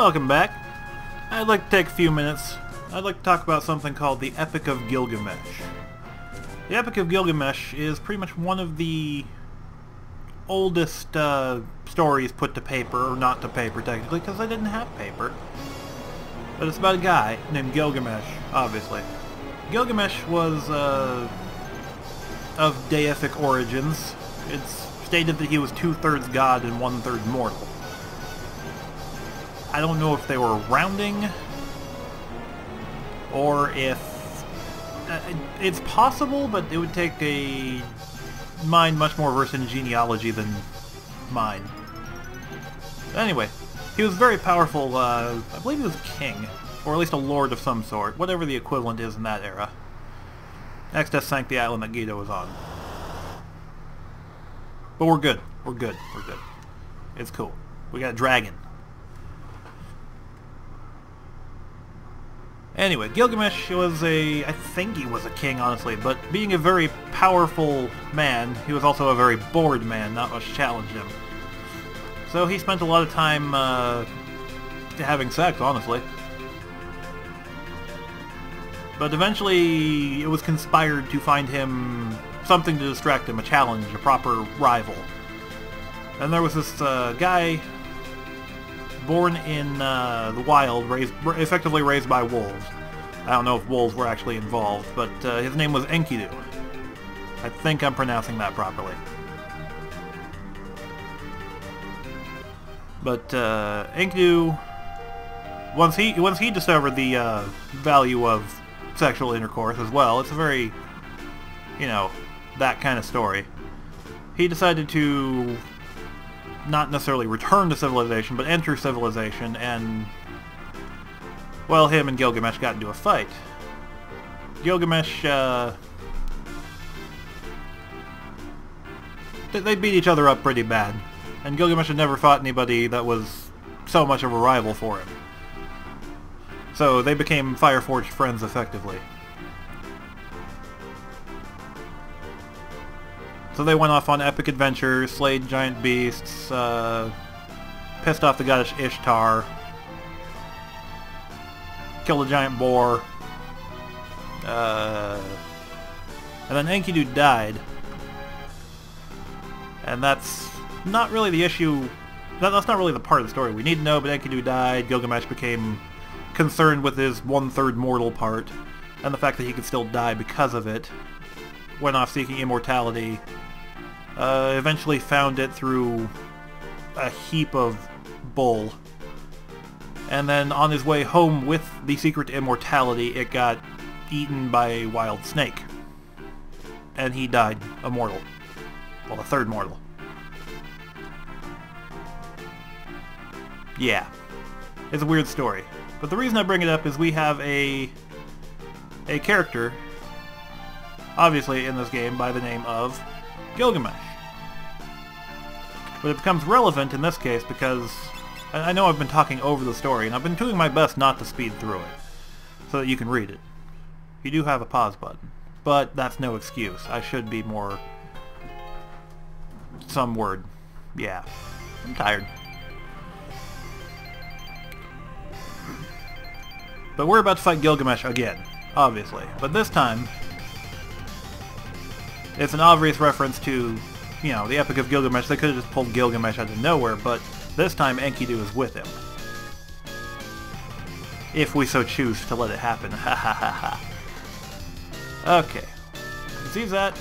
welcome back. I'd like to take a few minutes. I'd like to talk about something called the Epic of Gilgamesh. The Epic of Gilgamesh is pretty much one of the oldest stories put to paper, or not to paper technically, because they didn't have paper. But it's about a guy named Gilgamesh, obviously. Gilgamesh was of deific origins. It's stated that he was 2/3 god and 1/3 mortal. I don't know if they were rounding, or if... it's possible, but it would take a mind much more versed in genealogy than mine. Anyway, he was very powerful, I believe he was a king, or at least a lord of some sort, whatever the equivalent is in that era. Exodus sank the island that Guido was on. But we're good. We're good. We're good. It's cool. We got a dragon. Anyway, Gilgamesh was I think he was a king, honestly, but being a very powerful man, he was also a very bored man, not much challenged him. So he spent a lot of time having sex, honestly. But eventually, it was conspired to find him something to distract him, a challenge, a proper rival. And there was this guy born in the wild, effectively raised by wolves. I don't know if wolves were actually involved, but his name was Enkidu. I think I'm pronouncing that properly. But Enkidu, once he discovered the value of sexual intercourse as well, it's a very, you know, that kind of story. He decided to not necessarily return to civilization, but enter civilization, and, well, him and Gilgamesh got into a fight. Gilgamesh, they beat each other up pretty bad, and Gilgamesh had never fought anybody that was so much of a rival for him. So they became fire-forged friends effectively. So they went off on epic adventures, slayed giant beasts, pissed off the goddess Ishtar, killed a giant boar, and then Enkidu died. And that's not really the issue, that's not really the part of the story we need to know, but Enkidu died, Gilgamesh became concerned with his 1/3 mortal part, and the fact that he could still die because of it, went off seeking immortality, eventually found it through a heap of bull. And then on his way home with the secret to immortality, it got eaten by a wild snake. And he died immortal. Well, a 3rd mortal. Yeah. It's a weird story. But the reason I bring it up is we have a character, obviously in this game, by the name of Gilgamesh. But it becomes relevant in this case because I know I've been talking over the story, and I've been doing my best not to speed through it, so that you can read it. You do have a pause button, but that's no excuse. I should be more... some word. Yeah. I'm tired. But we're about to fight Gilgamesh again, obviously. But this time, it's an obvious reference to, you know, the Epic of Gilgamesh. They could have just pulled Gilgamesh out of nowhere, but this time Enkidu is with him. If we so choose to let it happen. Ha ha ha ha. Okay. Zizat.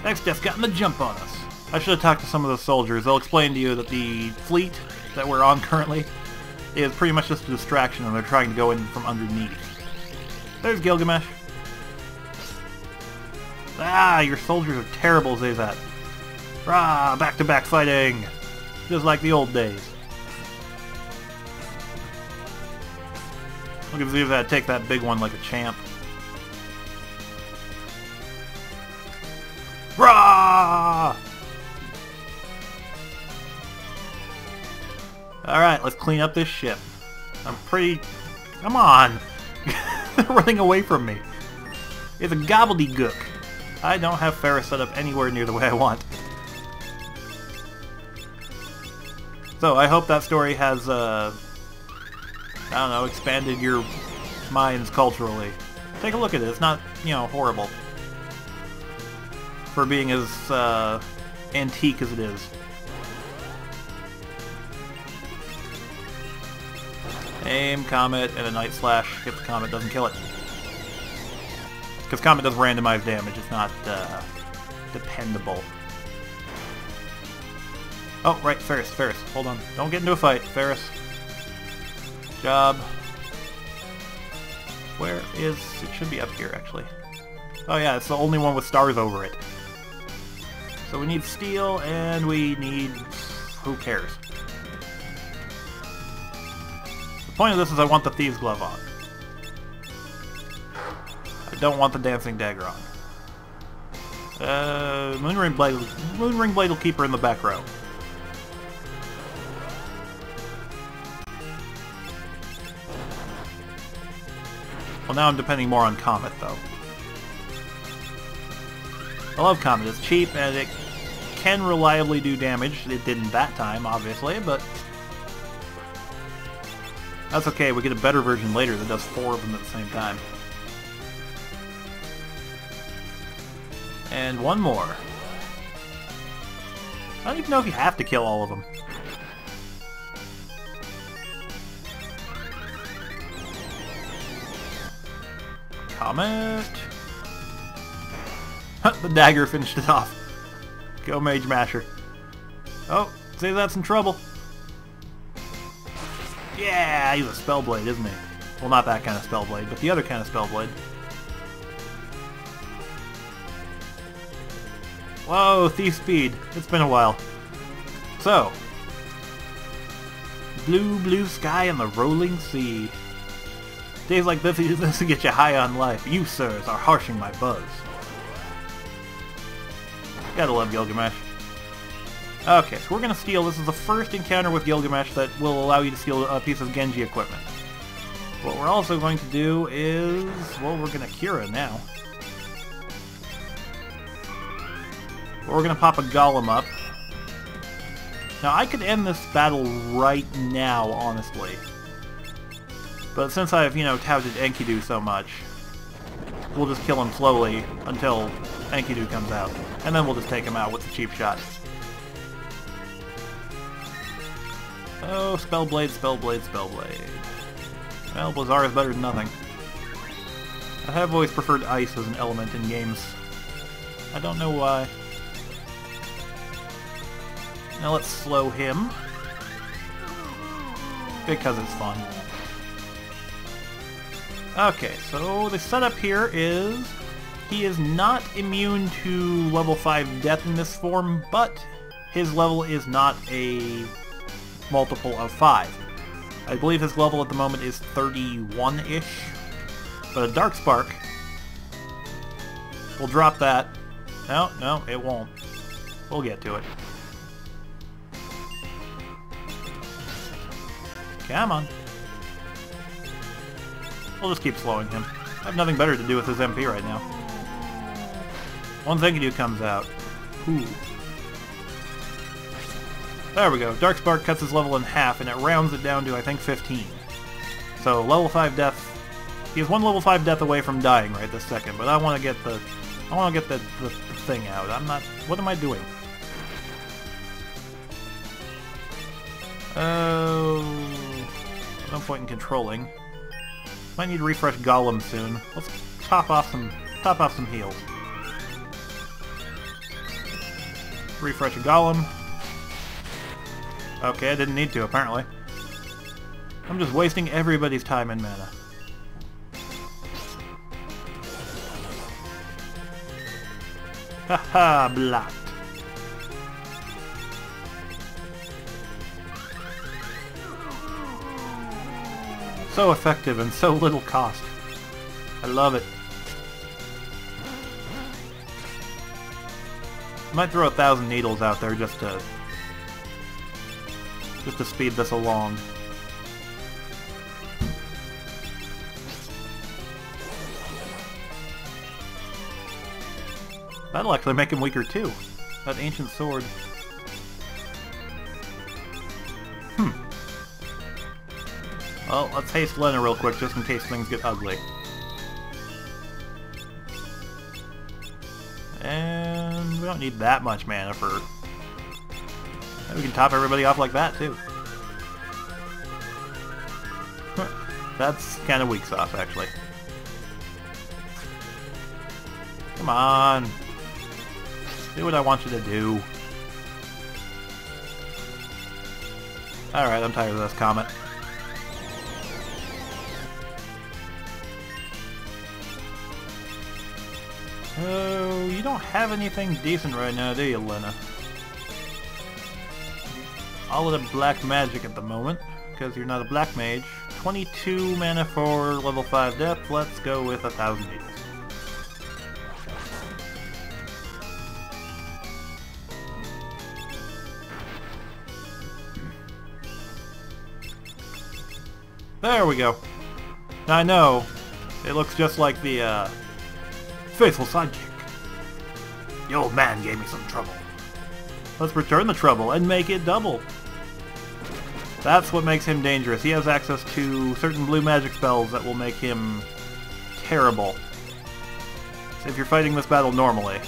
Exodus gotten the jump on us. I should have talked to some of the soldiers. They'll explain to you that the fleet that we're on currently is pretty much just a distraction, and they're trying to go in from underneath. There's Gilgamesh. Ah, your soldiers are terrible, Zizat. Rah, back-to-back fighting. Just like the old days. Look at Zizat take that big one like a champ. Rah! Alright, let's clean up this ship. Come on! They're running away from me. It's a gobbledygook. I don't have Ferris set up anywhere near the way I want. So I hope that story has, I don't know, expanded your minds culturally. Take a look at it. It's not, you know, horrible for being as antique as it is. Aim, Comet, and a Night Slash if the Comet doesn't kill it. Because Comet does randomized damage, it's not dependable. Oh, right, Ferris, hold on. Don't get into a fight, Ferris. Job. Where is... It should be up here, actually. Oh yeah, it's the only one with stars over it. So we need steel, and we need... Who cares? The point of this is I want the Thieves' Glove on. I don't want the Dancing Dagger on. Moonring Blade will keep her in the back row. Well, now I'm depending more on Comet, though. I love Comet. It's cheap, and it can reliably do damage. It didn't that time, obviously, but... That's okay, we get a better version later that does 4 of them at the same time. And one more. I don't even know if you have to kill all of them. Comet. The dagger finished it off. Go Mage Masher. Oh, say that's in trouble. Yeah, he's a Spellblade, isn't he? Well, not that kind of Spellblade, but the other kind of Spellblade. Whoa, Thief Speed. It's been a while. So. Blue, blue sky and the rolling sea. Days like this will get you high on life. You, sirs, are harshing my buzz. Gotta love Gilgamesh. Okay, so we're gonna steal. This is the first encounter with Gilgamesh that will allow you to steal a piece of Genji equipment. What we're also going to do is... Well, we're gonna Kira now. But we're gonna pop a Golem up. Now, I could end this battle right now, honestly. But since I've, you know, touted Enkidu so much, we'll just kill him slowly until Enkidu comes out. And then we'll just take him out with the cheap shot. Oh, Spellblade, Spellblade, Spellblade. Well, Blizzard is better than nothing. I have always preferred ice as an element in games. I don't know why. Now let's slow him. Because it's fun. Okay, so the setup here is... He is not immune to level 5 death in this form, but his level is not a multiple of 5. I believe his level at the moment is 31-ish. But a Dark Spark will drop that. No, it won't. We'll get to it. Come on. We'll just keep slowing him. I have nothing better to do with his MP right now. One Enkidu comes out. Ooh. There we go. Dark Spark cuts his level in half, and it rounds it down to, I think, 15. So, level 5 death... He is one level 5 death away from dying right this second, but I want to get the... the thing out. I'm not... What am I doing? Oh... No point in controlling. Might need to refresh Golem soon. Let's top off some heals. Refresh a Golem. Okay, I didn't need to, apparently. I'm just wasting everybody's time and mana. Haha, blocked. So effective and so little cost. I love it. I might throw 1,000 needles out there just to speed this along. That'll actually make him weaker too. That ancient sword. Well, let's haste Lena real quick just in case things get ugly. And we don't need that much mana for... We can top everybody off like that, too. That's kind of weak sauce, actually. Come on. Do what I want you to do. Alright, I'm tired of this comet. Oh, you don't have anything decent right now, do you, Lena? All of the black magic at the moment, because you're not a black mage. 22 mana for level 5 depth. Let's go with 1,000 each. There we go. Now I know it looks just like the faithful sidekick. The old man gave me some trouble. Let's return the trouble and make it double. That's what makes him dangerous. He has access to certain blue magic spells that will make him terrible. So if you're fighting this battle normally,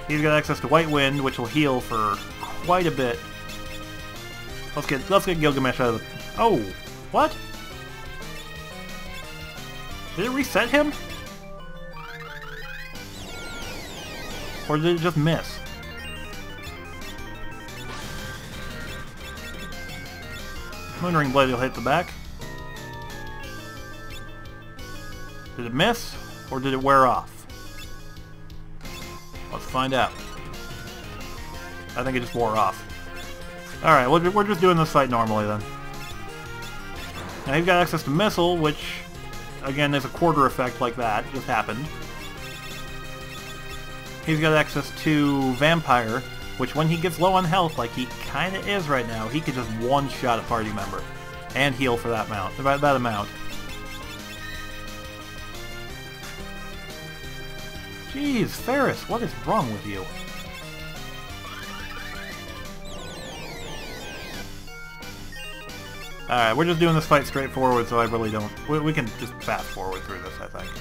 he's got access to White Wind, which will heal for quite a bit. Let's get Gilgamesh out of the... Oh! What? Did it reset him? Or did it just miss? Moonring Blade will hit the back. Did it miss? Or did it wear off? Let's find out. I think it just wore off. Alright, we're just doing this fight normally then. Now he's got access to Missile, which, again, is a quarter effect like that. Just happened. He's got access to Vampire, which when he gets low on health, like he kinda is right now, he could just one-shot a party member. And heal for that amount. That amount. Jeez, Ferris, what is wrong with you? Alright, we're just doing this fight straightforward, so I really don't... We can just fast forward through this, I think.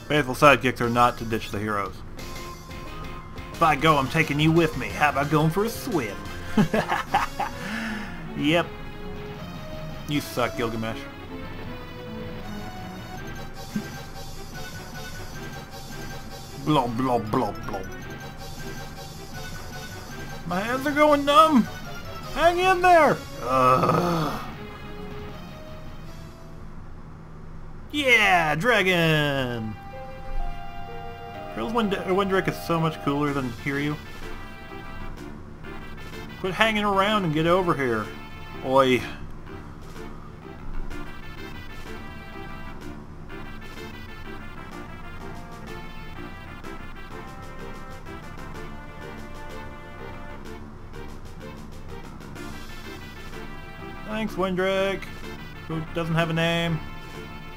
Faithful sidekicks are not to ditch the heroes. If I go, I'm taking you with me. How about going for a swim? Yep. You suck, Gilgamesh. Blah, blah, blah, blah. My hands are going numb! Hang in there! Ugh. Yeah, dragon! Girls Windrick is so much cooler than Hiryu. Quit hanging around and get over here. Oi. Thanks, Windrick. Who doesn't have a name,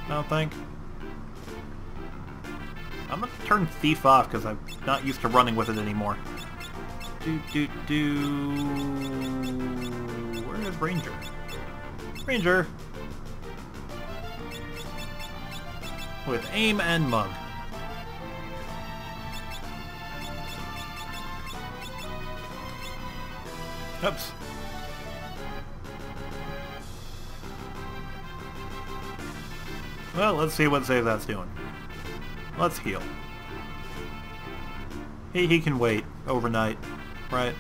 I don't think. I'm gonna turn Thief off because I'm not used to running with it anymore. Where is Ranger? Ranger! With aim and mug. Oops. Well, let's see what save that's doing. Let's heal. He can wait overnight, right?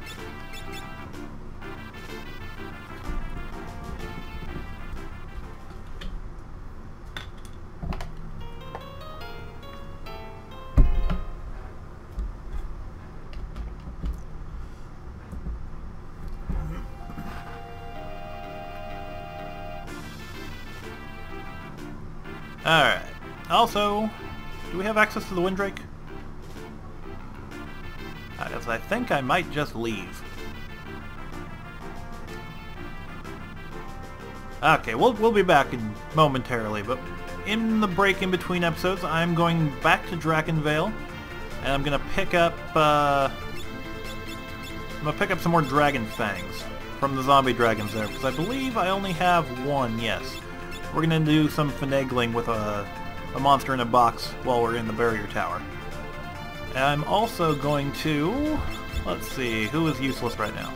Alright. Also, do we have access to the Windrake? I think I might just leave. Okay, we'll be back momentarily, but in the break in between episodes, I'm going back to Drakenvale, and I'm gonna pick up some more Dragon Fangs from the zombie dragons there, because I believe I only have one. Yes. We're gonna do some finagling with a monster in a box while we're in the barrier tower. And I'm also going to... Let's see, who is useless right now?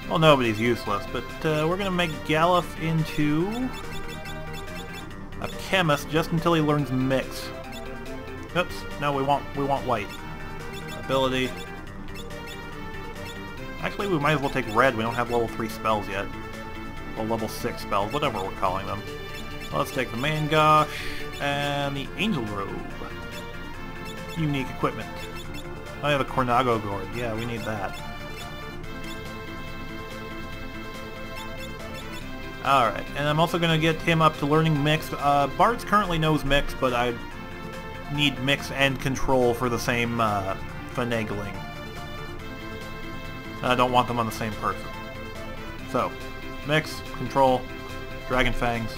Well, nobody's useless, but we're gonna make Galuf into a chemist just until he learns Mix. Oops, no, we want white. Ability. Actually, we might as well take red. We don't have level 3 spells yet. Well, level 6 spells, whatever we're calling them. Let's take the Mangosh and the Angel Robe. Unique equipment. Oh yeah, the Cornago Gourd. Yeah, we need that. Alright, and I'm also going to get him up to learning Mix. Bart's currently knows Mix, but I need Mix and Control for the same finagling. I don't want them on the same person. So, Mix, Control, Dragon Fangs.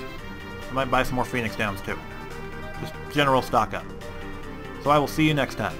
I might buy some more Phoenix Downs too. Just general stock up. So I will see you next time.